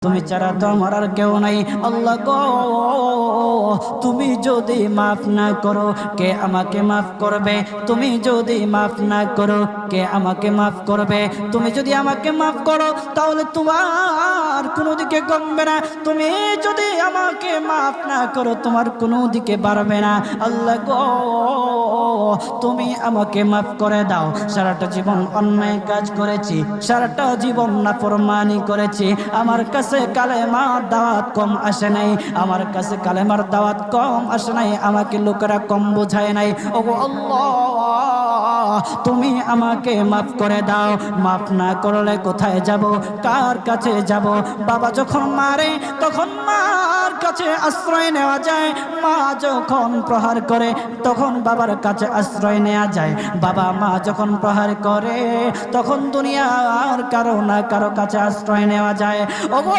তুমি ছাড়া তো আমার আর কেউ নাই। আল্লাহ গো, তুমি যদি মাফ না করো কে আমাকে মাফ করবে? তুমি যদি মাফ না করো কে আমাকে মাফ করবে? তুমি যদি আমাকে মাফ করো তাহলে তোমার কোনো দিকে কমবে না, তুমি যদি আমাকে মাফ না করো তোমার কোনো দিকে বাড়বে না। আল্লাহ গো, তুমি আমাকে মাফ করে দাও। সারাটা জীবন অন্যায় কাজ করেছি, সারাটা জীবন নাফরমানি করেছি, আমার কাছে কালেমার দাওয়াত কম আসে নাই, আমার কাছে কালেমার দাওয়াত কম আসে নাই, আমাকে লোকেরা কম বোঝায় নাই। ওগো আল্লাহ, তুমি আমাকে মাফ করে দাও। মাফ না করলে কোথায় যাব, কার কাছে যাব? বাবা যখন মারে তখন মার কাছে আশ্রয় নেওয়া যায়, মা যখন প্রহার করে তখন বাবার কাছে আশ্রয় নেওয়া যায়, বাবা মা যখন প্রহার করে তখন দুনিয়ার কারো না কারো কাছে আশ্রয় নেওয়া যায়। ওগো